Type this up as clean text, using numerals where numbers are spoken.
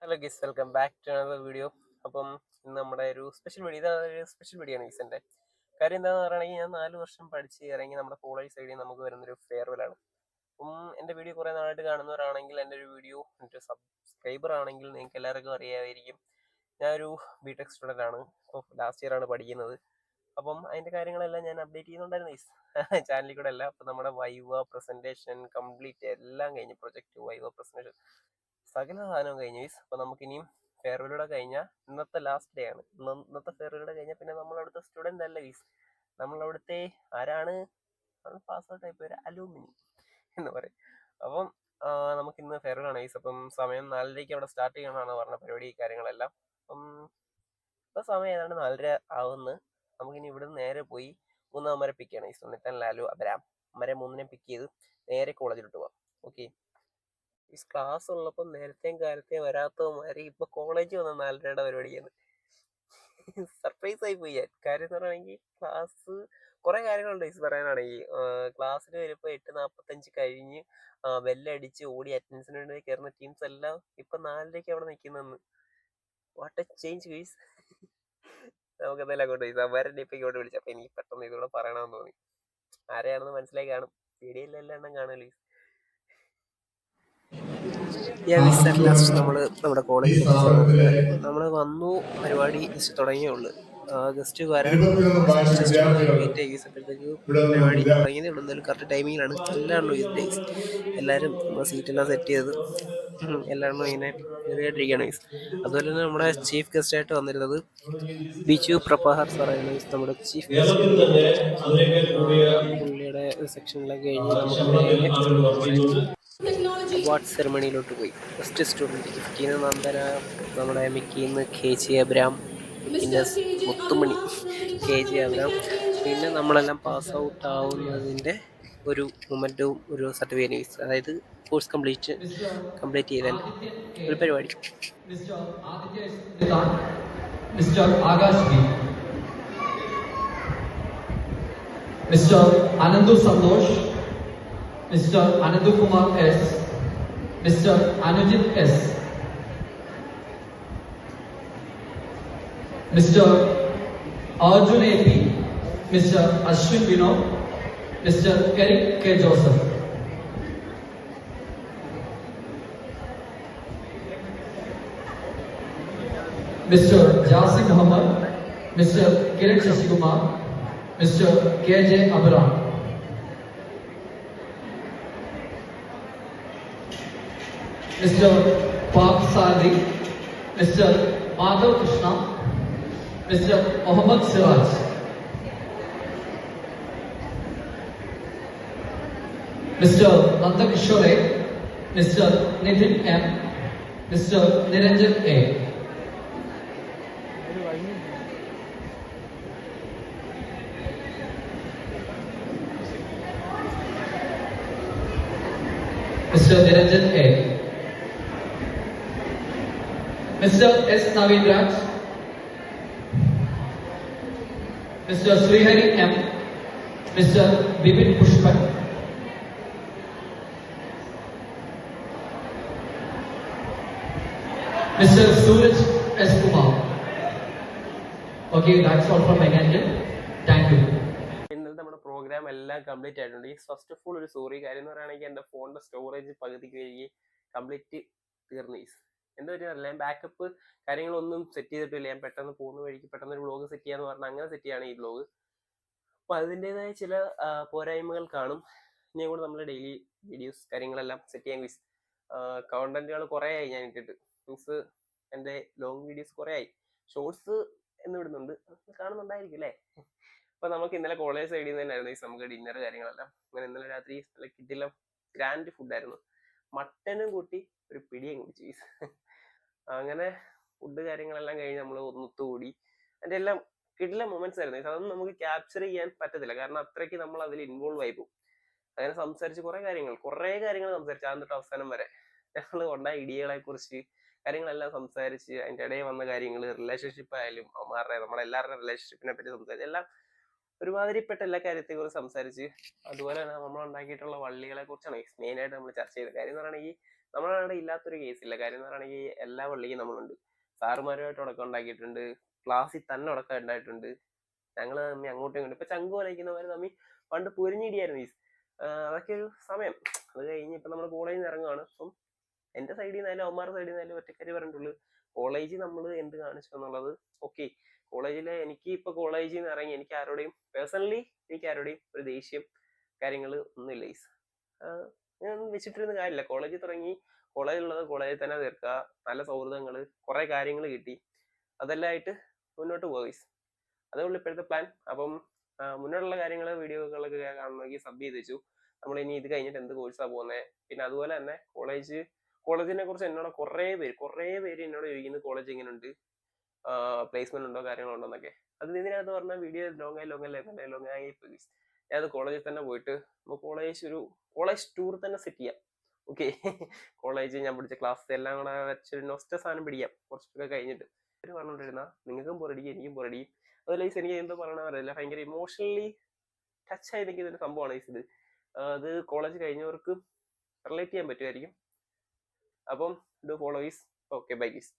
Hello guys, welcome back to another video. അപ്പം ഇന്ന് നമ്മുടെ ഒരു സ്പെഷ്യൽ വീഡിയോ, ഇതൊരു സ്പെഷ്യൽ വീഡിയോ ആണ് ഗീസ്. എൻ്റെ കാര്യം എന്താണെന്ന് പറയുകയാണെങ്കിൽ, ഞാൻ 4 വർഷം പഠിച്ച് ഇറങ്ങി നമ്മുടെ കോളേജ് സൈഡിൽ നമുക്ക് വരുന്നൊരു ഫെയർവെൽ ആണ്. അപ്പം എൻ്റെ വീഡിയോ കുറേ നാളായിട്ട് കാണുന്നവരാണെങ്കിൽ, എൻ്റെ ഒരു വീഡിയോ എൻ്റെ സബ്സ്ക്രൈബർ ആണെങ്കിൽ നിങ്ങൾക്ക് എല്ലാവർക്കും അറിയാമായിരിക്കും. ഞാനൊരു ബിടെക് സ്റ്റുഡൻ്റ് ആണ്. ഇപ്പോൾ ലാസ്റ്റ് ഇയർ ആണ് പഠിക്കുന്നത്. അപ്പം അതിൻ്റെ കാര്യങ്ങളെല്ലാം ഞാൻ അപ്ഡേറ്റ് ചെയ്യുന്നുണ്ടായിരുന്നു ഗീസ് ചാനലിൽ കൂടെ അല്ല. അപ്പം നമ്മുടെ വൈവ പ്രസൻറ്റേഷൻ കംപ്ലീറ്റ് എല്ലാം കഴിഞ്ഞ്, പ്രൊജക്റ്റ് വൈവ പ്രസൻറ്റേഷൻ സകല സാധനവും കഴിഞ്ഞു ഗൈസ്. അപ്പോൾ നമുക്കിനിയും ഫെയർവെലൂടെ കഴിഞ്ഞാൽ ഇന്നത്തെ ലാസ്റ്റ് ഡേ ആണ്. ഇന്നത്തെ ഫെയർവെലൂടെ കഴിഞ്ഞാൽ പിന്നെ നമ്മളവിടുത്തെ സ്റ്റുഡൻ്റ് അല്ല ഗൈസ്, നമ്മളവിടുത്തെ ആരാണ്, നമ്മൾ പാസ് ഔട്ട് ആയിപ്പോയി അലൂമിനി എന്ന് പറയും. അപ്പം നമുക്കിന്ന് ഫെയർവെൽ ആണ് ഗൈസ്. അപ്പം സമയം 4:30 അവിടെ സ്റ്റാർട്ട് ചെയ്യണമെന്നാണ് പറഞ്ഞ പരിപാടി കാര്യങ്ങളെല്ലാം. അപ്പം ഇപ്പോൾ സമയം ഏതാണ്ട് 4:30 ആവുന്നു. നമുക്കിനി ഇവിടുന്ന് നേരെ പോയി 3 പിക്ക് ചെയ്യണം ഗൈസ്. ഉണ്ണിത്താൻ, ലാലു, അബ്രാം അമ്മരെ 3 പിക്ക് ചെയ്ത് നേരെ കോളേജിലോട്ട് പോവാം. ഓക്കെ. ഈ ക്ലാസ് ഉള്ളപ്പോൾ നേരത്തെയും കാലത്തെയും വരാത്തവന്മാര് ഇപ്പൊ കോളേജ് വന്ന 4:30 പരിപാടിയാണ്. സർപ്രൈസ് ആയി പോയി ഞാൻ. കാര്യം എന്ന് പറയുകയാണെങ്കിൽ ക്ലാസ് കുറെ കാര്യങ്ങളുണ്ട് ഇത് പറയാനാണെങ്കിൽ. ക്ലാസ്സിൽ വരുമ്പോൾ 8:45 കഴിഞ്ഞ് ബെല്ലടിച്ച് ഓടി അറ്റൻഡൻസിന് വേണ്ടി കയറുന്ന ടീംസ് എല്ലാം ഇപ്പൊ 4:30 അവിടെ നിൽക്കുന്നെന്ന്. What a change guys. നമുക്ക് എന്തായാലും അങ്ങോട്ട് പോയി അവരുടെ ഇപ്പൊ ഇങ്ങോട്ട് വിളിച്ചു. അപ്പൊ എനിക്ക് പെട്ടെന്ന് ഇതോടെ പറയണമെന്ന് തോന്നി. ആരെയാണെന്ന് മനസ്സിലായി കാണും, വീഡിയോയിലെല്ലാം എണ്ണം കാണുമല്ലോ. ലാസ്റ്റ് നമ്മുടെ കോളേജിൽ നമ്മൾ വന്നു, പരിപാടി ജസ്റ്റ് തുടങ്ങിയേ ഉള്ളൂ. ഗസ്റ്റ് വരാൻ വെയിറ്റ് ചെയ്തപ്പോഴത്തേക്ക് പരിപാടി തുടങ്ങിയതേ ഉള്ളൂ. എന്തായാലും കറക്റ്റ് ടൈമിങ്ങിലാണ് എല്ലാവരും ഡേയ്സ്. എല്ലാവരും നമ്മുടെ സീറ്റെല്ലാം സെറ്റ് ചെയ്ത് എല്ലാവരും ഇങ്ങനെ കയറിയായിട്ടിരിക്കുകയാണ് ഗൈസ്. അതുപോലെ തന്നെ നമ്മുടെ ചീഫ് ഗസ്റ്റ് ആയിട്ട് വന്നിരുന്നത് ബിജു പ്രഭാകർ സാറായിരുന്നു നമ്മുടെ ചീഫ് ഗസ്റ്റ്. പുള്ളിയുടെ സെക്ഷനിലൊക്കെ കഴിഞ്ഞ് നമുക്ക് അവാർഡ് സെറമണിയിലോട്ട് പോയി. ഫസ്റ്റ് സ്റ്റുഡൻറ്റ് ഗിഫ്റ്റീന്ന് നന്ദന, നമ്മുടെ മിക്കീന്ന് KG അബ്രാം, പിന്നെ മുത്തുമണി KG അബ്രാം. പിന്നെ നമ്മളെല്ലാം പാസ് ഔട്ട് ആവുന്നതിൻ്റെ ഒരു മൊമെൻറ്റും ഒരു സർട്ടിഫിക്കറ്റ്, അതായത് കോഴ്സ് കംപ്ലീറ്റ് ചെയ്തല്ലേ ഒരു പരിപാടി. Mister Akash B, mister Ananthu Santhosh, mister Ananthukumar S, Mr. Anujit S, Mr. Arjun AP, Mr. Ashwin Vinod, Mr. Eric K. Joseph. Mr. Jasim Muhammad, Mr. Kiran Shashikumar, Mr. KJ Abraham. Mr. Park Sadi, Mr. Madhav Krishna, Mr. Mohammad Siraj. Mr. Nanda Kishore, Mr. Nitin M, Mr. Niranjan A. Mr. Niranjan A. Mr. S. Naveen Raj, Mr. Srihari M, Mr. Bipin Pushpan, Mr. Suraj S. Kumar. Okay, that's all from my end. Thank you. ഇന്നത്തെ നമ്മുടെ programme എല്ലാം complete ആയിട്ടുണ്ട്. ഈ first of all ഒരു sorry. കാര്യം എന്ന് പറയുകയാണെങ്കിൽ എൻ്റെ ഫോണിൻ്റെ സ്റ്റോറേജ് പകുതിക്ക് കഴിഞ്ഞ് കംപ്ലീറ്റ് തീർന്നു. എന്താ പറ്റിയല്ല, ഞാൻ ബാക്കപ്പ് കാര്യങ്ങളൊന്നും സെറ്റ് ചെയ്തിട്ടില്ല. ഞാൻ പെട്ടെന്ന് പോകുന്ന വഴിക്ക് പെട്ടെന്ന് ഒരു വ്ളോഗ് സെറ്റ് ചെയ്യാന്ന് പറഞ്ഞാൽ അങ്ങനെ സെറ്റ് ചെയ്യാണ് ഈ വ്ളോഗ്. അപ്പോൾ അതിൻ്റെതായ ചില പോരായ്മകൾ കാണും. ഇനിയും കൂടെ നമ്മൾ ഡെയിലി വീഡിയോസ് കാര്യങ്ങളെല്ലാം സെറ്റ് ചെയ്യാൻ ഗൈസ്. കണ്ടന്റുകൾ കുറേ ആയി ഞാൻ ഇട്ടിട്ട്, മീൻസ് എൻ്റെ ലോങ് വീഡിയോസ് കുറേ ആയി. ഷോർട്സ് എന്ന് വിടുന്നുണ്ട്, കാണുന്നുണ്ടായിരിക്കും അല്ലേ. അപ്പോൾ നമുക്ക് ഇന്നലെ കോളേജ് സൈഡിൽ നിന്ന് തന്നെയായിരുന്നു ഗൈസ് നമുക്ക് ഡിന്നർ കാര്യങ്ങളെല്ലാം. അങ്ങനെ ഇന്നലെ രാത്രി നല്ല കിട്ടില്ല ഗ്രാൻഡ് ഫുഡായിരുന്നു. മട്ടനും കൂട്ടി ഒരു പിടിയും കുടിച്ചു ഗൈസ്. അങ്ങനെ ഫുഡ് കാര്യങ്ങളെല്ലാം കഴിഞ്ഞ് നമ്മൾ ഒത്തുകൂടി. അതിൻ്റെ എല്ലാം കിട്ടില്ല മൊമെന്റ്സ് ആയിരുന്നു. അതൊന്നും നമുക്ക് ക്യാപ്ചർ ചെയ്യാൻ പറ്റത്തില്ല, കാരണം അത്രയ്ക്ക് നമ്മൾ അതിൽ ഇൻവോൾവ് ആയി പോകും. അങ്ങനെ സംസാരിച്ച് കുറേ കാര്യങ്ങൾ സംസാരിച്ചു ആദ്യം തൊട്ട് അവസാനം വരെ. ഞങ്ങൾ ഉണ്ടായ ഇടികളെ കുറിച്ച് കാര്യങ്ങളെല്ലാം സംസാരിച്ച്, അതിൻ്റെ ഇടയിൽ വന്ന കാര്യങ്ങൾ, റിലേഷൻഷിപ്പ് ആയാലും നമ്മളെല്ലാവരുടെയും റിലേഷൻഷിപ്പിനെ പറ്റി സംസാരിച്ച്, എല്ലാം ഒരുമാതിരിപ്പെട്ട എല്ലാ കാര്യത്തെക്കുറിച്ച് സംസാരിച്ച്, അതുപോലെ തന്നെ നമ്മൾ ഉണ്ടാക്കിയിട്ടുള്ള വള്ളികളെ കുറിച്ചാണ് മെയിനായിട്ട് നമ്മൾ ചർച്ച ചെയ്ത കാര്യം എന്ന് പറയുകയാണെങ്കിൽ നമ്മളവിടെ ഇല്ലാത്തൊരു കേസില്ല. കാര്യം എന്ന് പറയുകയാണെങ്കിൽ എല്ലാ പള്ളിക്കും നമ്മളുണ്ട്. സാറുമാരുമായിട്ട് ഉടക്കം ഉണ്ടാക്കിയിട്ടുണ്ട്, ക്ലാസ്സിൽ തന്നെ ഉടക്കം ഉണ്ടായിട്ടുണ്ട്. ഞങ്ങൾ തമ്മിൽ അങ്ങോട്ടും ഇങ്ങോട്ടും ഇപ്പൊ ചങ്ക് വലയ്ക്കുന്നവർ തമ്മിൽ പണ്ട് പൊരിഞ്ഞിടിയായിരുന്നു മീൻസ്. അതൊക്കെ ഒരു സമയം. അത് കഴിഞ്ഞ് ഇപ്പൊ നമ്മൾ കോളേജിൽ നിന്ന് ഇറങ്ങുകയാണ്. അപ്പം എന്റെ സൈഡിൽ നിന്നായാലും അവന്മാരുടെ സൈഡിൽ നിന്നായാലും ഒറ്റക്കാരി പറഞ്ഞിട്ടുള്ളൂ, കോളേജിൽ നമ്മൾ എന്ത് കാണിച്ചു എന്നുള്ളത് ഓക്കെ. കോളേജിലെ എനിക്ക് ഇപ്പൊ കോളേജിൽ നിന്ന് ഇറങ്ങി എനിക്ക് ആരോടെയും പേഴ്സണലി എനിക്ക് ആരോടെയും ഒരു ദേഷ്യം കാര്യങ്ങൾ ഒന്നുമില്ല ഗൈസ്. ഞാൻ വെച്ചിട്ടിരുന്ന കാര്യമില്ല. കോളേജിൽ തുടങ്ങി, കോളേജിലുള്ളത് കോളേജിൽ തന്നെ തീർക്കുക. നല്ല സൗഹൃദങ്ങൾ, കുറെ കാര്യങ്ങൾ കിട്ടി, അതെല്ലാം ആയിട്ട് മുന്നോട്ട് പോവുക ഗൈസ്. അതേ ഉള്ളൂ ഇപ്പോഴത്തെ പ്ലാൻ. അപ്പം മുന്നോട്ടുള്ള കാര്യങ്ങൾ വീഡിയോകളൊക്കെ കാണണമെങ്കിൽ സബ് ചെയ്ത് വെച്ചു. നമ്മൾ ഇനി ഇത് കഴിഞ്ഞിട്ട് എന്ത് കോഴ്സാണ് പോകുന്നത്, പിന്നെ അതുപോലെ തന്നെ കോളേജിനെ കുറിച്ച് എന്നോട് കുറേ പേര് എന്നോട് ചോദിക്കുന്നത് കോളേജ് എങ്ങനെയുണ്ട്, പ്ലേസ്മെന്റ് ഉണ്ടോ കാര്യങ്ങളുണ്ടോ എന്നൊക്കെ. അത് ഇതിനകത്ത് പറഞ്ഞാൽ വീഡിയോ ലോങ് ആയി പോയി. ഞാൻ അത് കോളേജിൽ തന്നെ പോയിട്ട് നമുക്ക് കോളേജ് ടൂർ തന്നെ സെറ്റ് ചെയ്യാം. ഓക്കെ. കോളേജ് ഞാൻ പഠിച്ച ക്ലാസ് എല്ലാം കൂടെ വെച്ചൊരു നൊസ്റ്റ സാധനം പിടിക്കാം കുറച്ചൊക്കെ കഴിഞ്ഞിട്ട്. അവർ പറഞ്ഞുകൊണ്ടിരുന്ന നിങ്ങൾക്കും പൊറടിക്കും എനിക്കും പൊറടിക്കും. അതല്ല ഈസ് എനിക്ക് എന്തോ പറയണ അറിയില്ല, ഭയങ്കര ഇമോഷണലി ടച്ച് ആയി നിൽക്കുന്ന ഒരു സംഭവമാണ് ഈസ് ഇത്. അത് കോളേജ് കഴിഞ്ഞവർക്ക് റിലേറ്റ് ചെയ്യാൻ പറ്റുമായിരിക്കും. അപ്പം do follow is. Okay bye geese.